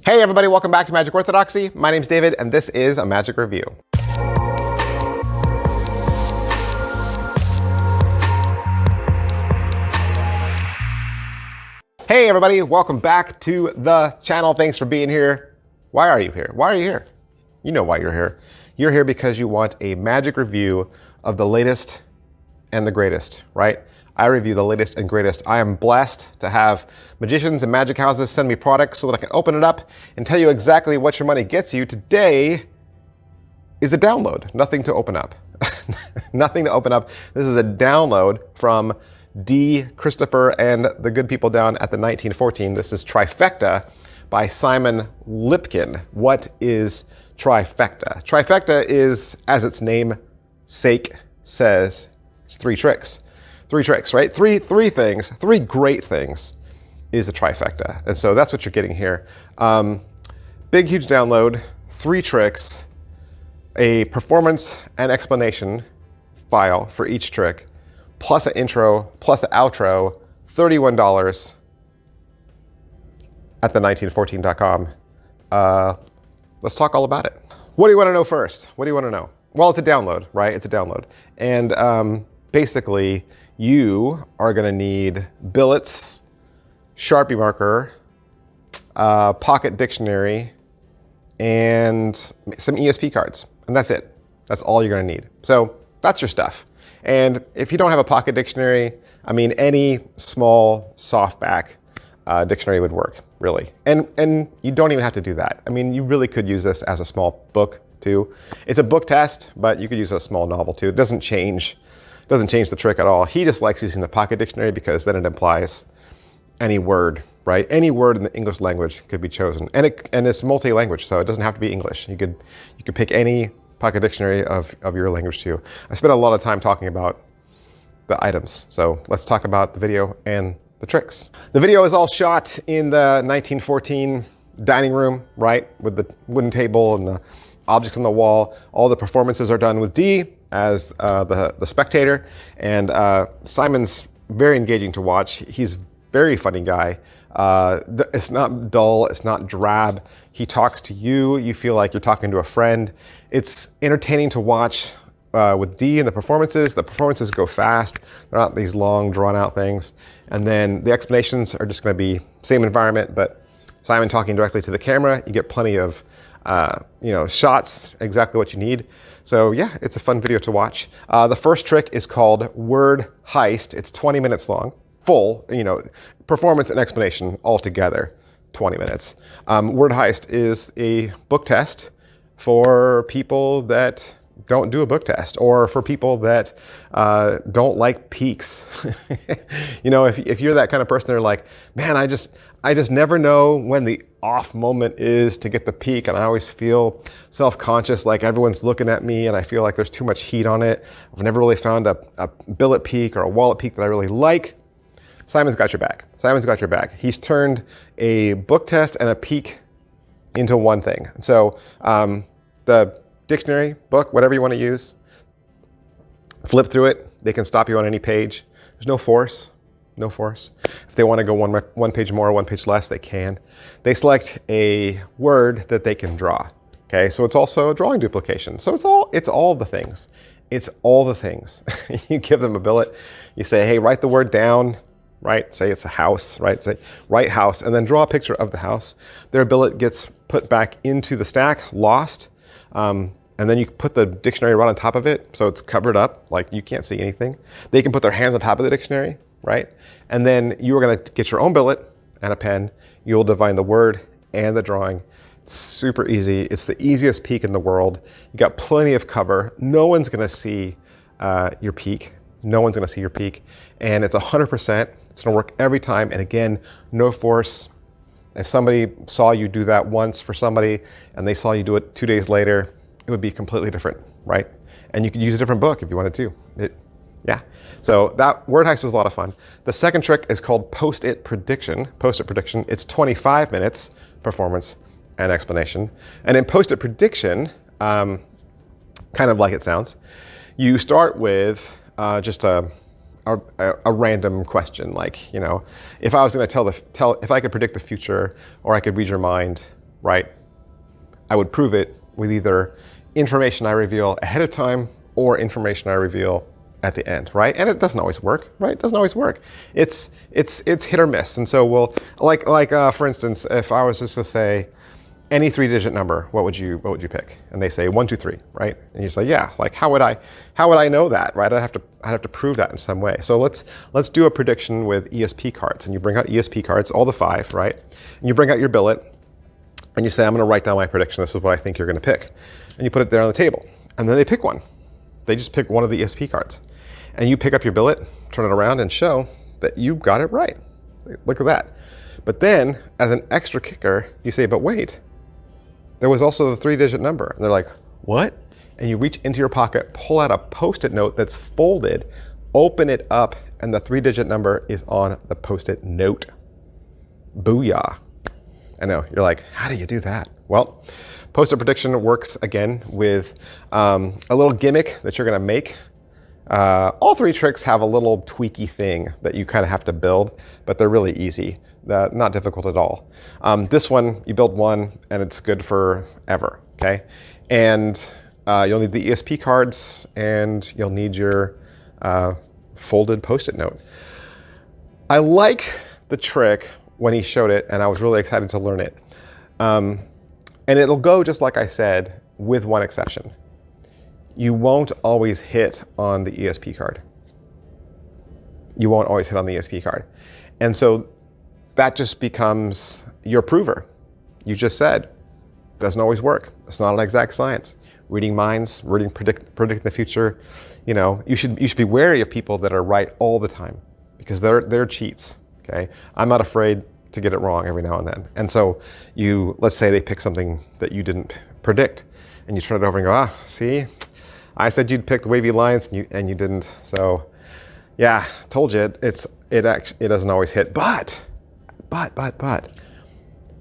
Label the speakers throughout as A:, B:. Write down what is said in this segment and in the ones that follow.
A: Hey everybody, welcome back to Magic Orthodoxy. My name's David and this is a Magic Review. Hey everybody, welcome back to the channel. Thanks for being here. Why are you here? Why are you here? You know why you're here. You're here because you want a magic review of the latest and the greatest, right? I review the latest and greatest. I am blessed to have magicians and magic houses send me products so that I can open it up and tell you exactly what your money gets you. Today is a download, nothing to open up. Nothing to open up. This is a download from D. Christopher and the good people down at the 1914. This is Trifecta by Simon Lipkin. What is Trifecta? Trifecta is, as its name sake says, it's three tricks. Three tricks, right? Three things, three great things is the trifecta. And so that's what you're getting here. Big, huge download, three tricks, a performance and explanation file for each trick, plus an intro, plus an outro, $31 at the1914.com. Let's talk all about it. What do you want to know first? What do you want to know? Well, it's a download, right? It's a download. And basically, you are going to need billets, Sharpie marker, pocket dictionary, and some ESP cards. And that's it. That's all you're going to need. So that's your stuff. And if you don't have a pocket dictionary, I mean, any small softback dictionary would work, really. And you don't even have to do that. I mean, you really could use this as a small book, too. It's a book test, but you could use a small novel, too. It doesn't change the trick at all. He just likes using the pocket dictionary because then it implies any word, right? Any word in the English language could be chosen. And it's multi-language, so it doesn't have to be English. You could pick any pocket dictionary of your language too. I spent a lot of time talking about the items. So let's talk about the video and the tricks. The video is all shot in the 1914 dining room, right? With the wooden table and the objects on the wall. All the performances are done with D as the spectator, and Simon's very engaging to watch. He's a very funny guy. It's not dull, it's not drab. He talks to you, you feel like you're talking to a friend. It's entertaining to watch with D and the performances. The performances go fast. They're not these long, drawn out things. And then the explanations are just gonna be same environment, but Simon talking directly to the camera. You get plenty of shots, exactly what you need. So yeah, it's a fun video to watch. The first trick is called Word Heist. It's 20 minutes long, full, performance and explanation all together, 20 minutes. Word Heist is a book test for people that don't do a book test, or for people that don't like peaks. If you're that kind of person, they're like, man, I just never know when the off moment is to get the peak, and I always feel self-conscious, like everyone's looking at me and I feel like there's too much heat on it. I've never really found a billet peak or a wallet peak that I really like. Simon's got your back. Simon's got your back. He's turned a book test and a peak into one thing. So the dictionary, book, whatever you want to use, flip through it. They can stop you on any page. There's no force. No force. If they want to go one page more, one page less, they can. They select a word that they can draw. Okay, so it's also a drawing duplication. So it's all the things. It's all the things. You give them a billet. You say, hey, write the word down, right? Say it's a house, right? Say write house, and then draw a picture of the house. Their billet gets put back into the stack, lost. And then you put the dictionary right on top of it, so it's covered up, like you can't see anything. They can put their hands on top of the dictionary, right? And then you are going to get your own billet and a pen. You'll divine the word and the drawing. It's super easy. It's the easiest peak in the world. You got plenty of cover. No one's going to see your peak. No one's going to see your peak. And it's 100%. It's going to work every time. And again, no force. If somebody saw you do that once for somebody and they saw you do it 2 days later, it would be completely different, right? And you could use a different book if you wanted to. Yeah. So that Word Heist was a lot of fun. The second trick is called Post-it Prediction. Post-it Prediction. It's 25 minutes performance and explanation. And in Post-it Prediction, kind of like it sounds, you start with just a random question, like, if I was going to if I could predict the future, or I could read your mind, right? I would prove it with either information I reveal ahead of time or information I reveal at the end, right? And it doesn't always work, right? It doesn't always work. It's hit or miss. And so we'll, for instance, if I was just to say any 3-digit number, what would you pick? And they say 1, 2, 3, right? And you say, yeah, like how would I know that, right? I'd have to prove that in some way. So let's do a prediction with ESP cards. And you bring out ESP cards, all the 5, right? And you bring out your billet and you say, I'm gonna write down my prediction. This is what I think you're gonna pick. And you put it there on the table. And then they pick one. They just pick one of the ESP cards. And you pick up your billet, turn it around and show that you got it right. Look at that. But then, as an extra kicker, you say, but wait, there was also the 3-digit number. And they're like, what? And you reach into your pocket, pull out a Post-it note that's folded, open it up, and the 3-digit number is on the Post-it note. Booyah. I know, you're like, how do you do that? Well, Post-it prediction works again with a little gimmick that you're gonna make. All 3 tricks have a little tweaky thing that you kind of have to build, but they're really easy. Not difficult at all. This one, you build one and it's good forever, okay? And you'll need the ESP cards and you'll need your folded Post-it note. I like the trick when he showed it and I was really excited to learn it. And it'll go just like I said, with one exception. You won't always hit on the ESP card. You won't always hit on the ESP card. And so that just becomes your prover. You just said, doesn't always work. It's not an exact science. Reading minds, predicting the future, you know, you should be wary of people that are right all the time because they're cheats, okay? I'm not afraid to get it wrong every now and then. And so let's say they pick something that you didn't predict and you turn it over and go, see, I said you'd pick the wavy lines and you didn't. So yeah, told you it doesn't always hit, but,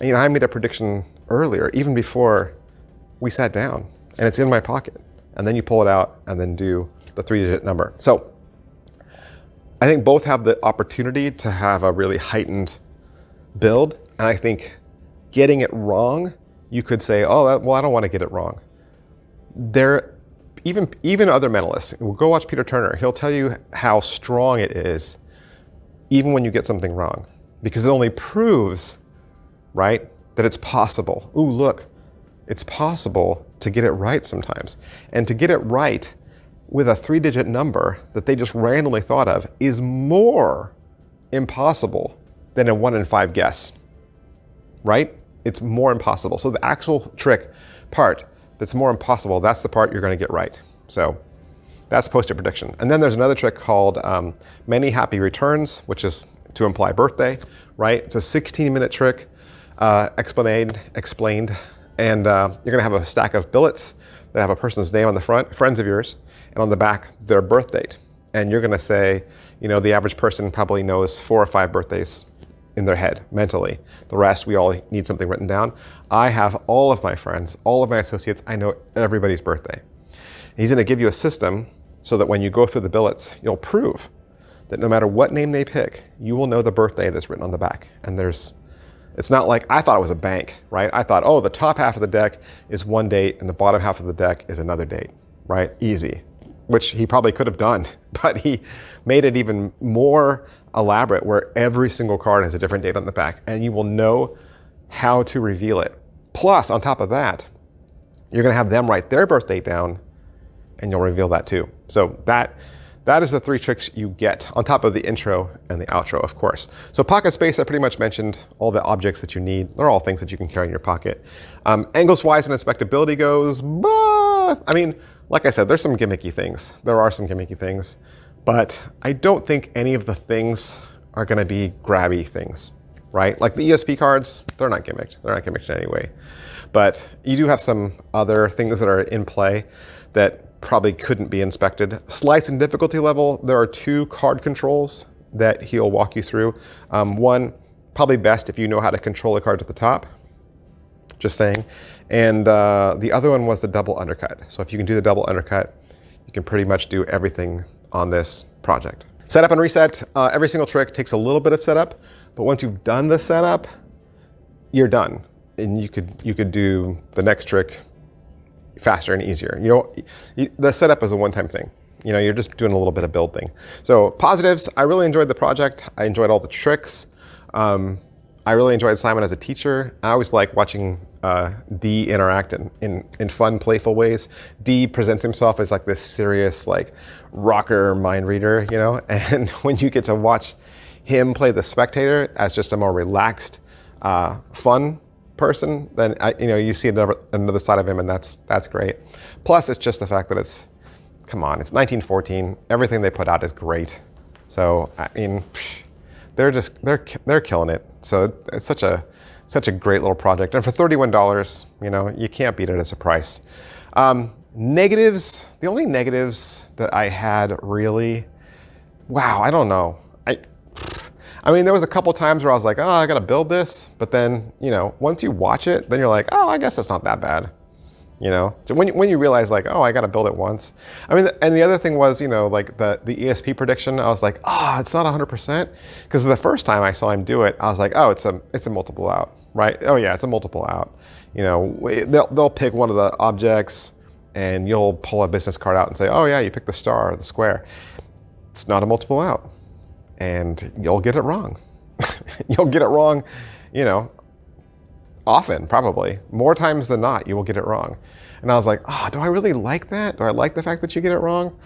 A: you know, I made a prediction earlier, even before we sat down, and it's in my pocket. And then you pull it out and then do the 3-digit number. So I think both have the opportunity to have a really heightened build. And I think getting it wrong, you could say, oh, well, I don't want to get it wrong. Even other mentalists, we'll go watch Peter Turner. He'll tell you how strong it is, even when you get something wrong, because it only proves, right, that it's possible. Ooh, look, it's possible to get it right sometimes. And to get it right with a 3-digit number that they just randomly thought of is more impossible than a 1 in 5 guess, right? It's more impossible. So the actual trick part that's more impossible, that's the part you're gonna get right. So that's Post-it prediction. And then there's another trick called Many Happy Returns, which is to imply birthday, right? It's a 16-minute trick, explained, and you're gonna have a stack of billets that have a person's name on the front, friends of yours, and on the back, their birth date. And you're gonna say, you know, the average person probably knows 4 or 5 birthdays in their head, mentally. The rest, we all need something written down. I have all of my friends, all of my associates, I know everybody's birthday. He's gonna give you a system so that when you go through the billets, you'll prove that no matter what name they pick, you will know the birthday that's written on the back. And it's not like, I thought it was a bank, right? I thought, oh, the top half of the deck is one date and the bottom half of the deck is another date, right? Easy, which he probably could have done, but he made it even more elaborate where every single card has a different date on the back and you will know how to reveal it. Plus, on top of that, you're gonna have them write their birthday down and you'll reveal that too. So that is the 3 tricks you get on top of the intro and the outro, of course. So pocket space, I pretty much mentioned all the objects that you need. They're all things that you can carry in your pocket. Angles-wise and inspectability goes, but, I mean, like I said, there's some gimmicky things. There are some gimmicky things, but I don't think any of the things are gonna be grabby things, right? Like the ESP cards, they're not gimmicked. They're not gimmicked in any way. But you do have some other things that are in play that probably couldn't be inspected. Slice and difficulty level, there are 2 card controls that he'll walk you through. One, probably best if you know how to control a card at the top, just saying. And the other one was the double undercut. So if you can do the double undercut, you can pretty much do everything on this project. Setup and reset, every single trick takes a little bit of setup, but once you've done the setup, you're done. and you could do the next trick faster and easier. The setup is a one-time thing. You're just doing a little bit of build thing. So positives, I really enjoyed the project. I enjoyed all the tricks. I really enjoyed Simon as a teacher. I always like watching D interact in fun, playful ways. D presents himself as like this serious, like rocker mind reader, and when you get to watch him play the spectator as just a more relaxed, fun person, then you see another side of him, and that's great. Plus, it's just the fact that come on, it's 1914. Everything they put out is great. So I mean, they're killing it. So it's such a great little project, and for $31, you can't beat it as a price. Negatives. The only negatives that I had really, wow, I don't know. I mean, there was a couple times where I was like, oh, I gotta build this, but then once you watch it, then you're like, oh, I guess that's not that bad. When you realize like, oh, I got to build it once. I mean, and the other thing was, like the ESP prediction, I was like, oh, it's not 100%. Because the first time I saw him do it, I was like, oh, it's a multiple out, right? Oh yeah, it's a multiple out. They'll pick one of the objects and you'll pull a business card out and say, oh yeah, you picked the star or the square. It's not a multiple out. And you'll get it wrong. You'll get it wrong, often, probably. More times than not, you will get it wrong. And I was like, oh, do I really like that? Do I like the fact that you get it wrong?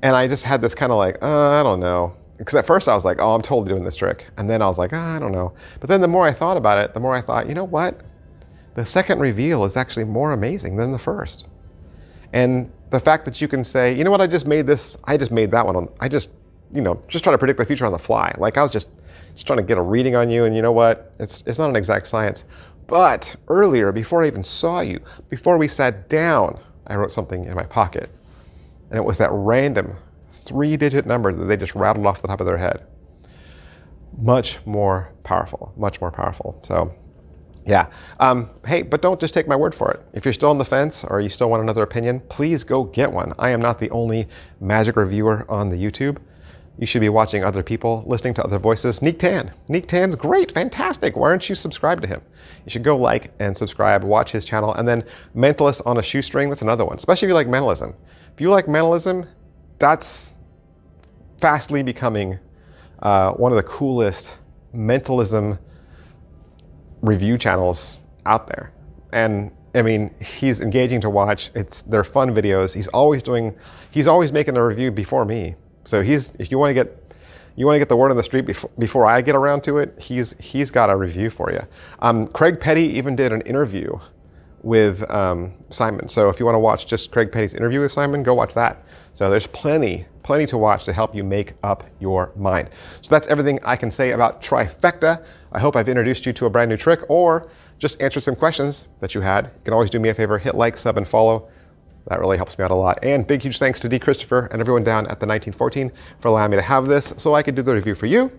A: And I just had this kind of like, I don't know. Because at first I was like, oh, I'm totally doing this trick. And then I was like, I don't know. But then the more I thought about it, the more I thought, you know what? The second reveal is actually more amazing than the first. And the fact that you can say, you know what, I just made that one. I just try to predict the future on the fly. Like I was just trying to get a reading on you, and you know what? It's not an exact science. But earlier, before I even saw you, before we sat down, I wrote something in my pocket. And it was that random 3-digit number that they just rattled off the top of their head. Much more powerful, much more powerful. So yeah. Hey, but don't just take my word for it. If you're still on the fence or you still want another opinion, please go get one. I am not the only magic reviewer on the YouTube. You should be watching other people, listening to other voices. Neek Tan. Neek Tan's great, fantastic. Why aren't you subscribed to him? You should go like and subscribe, watch his channel. And then Mentalist on a Shoestring, that's another one, especially if you like mentalism. If you like mentalism, that's fastly becoming one of the coolest mentalism review channels out there. And I mean, he's engaging to watch. They're fun videos. He's always making a review before me. So if you want to get the word on the street before I get around to it, he's got a review for you. Craig Petty even did an interview with Simon. So if you want to watch just Craig Petty's interview with Simon, go watch that. So there's plenty to watch to help you make up your mind. So that's everything I can say about Trifecta. I hope I've introduced you to a brand new trick or just answered some questions that you had. You can always do me a favor, hit like, sub, and follow. That really helps me out a lot. And big, huge thanks to D. Christopher and everyone down at the 1914 for allowing me to have this so I could do the review for you.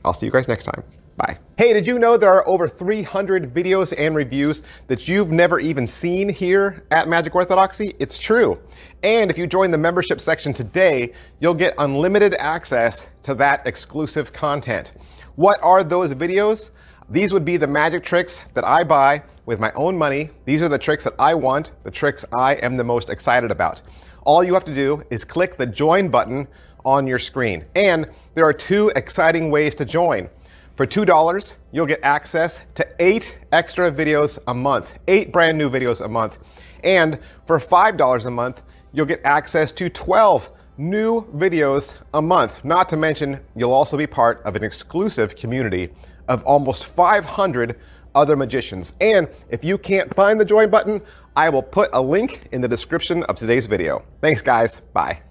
A: I'll see you guys next time. Bye. Hey, did you know there are over 300 videos and reviews that you've never even seen here at Magic Orthodoxy? It's true. And if you join the membership section today, you'll get unlimited access to that exclusive content. What are those videos? These would be the magic tricks that I buy with my own money. These are the tricks that I want, the tricks I am the most excited about. All you have to do is click the join button on your screen. And there are 2 exciting ways to join. For $2, you'll get access to 8 extra videos a month, 8 brand new videos a month. And for $5 a month, you'll get access to 12 new videos a month. Not to mention, you'll also be part of an exclusive community of almost 500 other magicians. And if you can't find the join button, I will put a link in the description of today's video. Thanks guys, bye.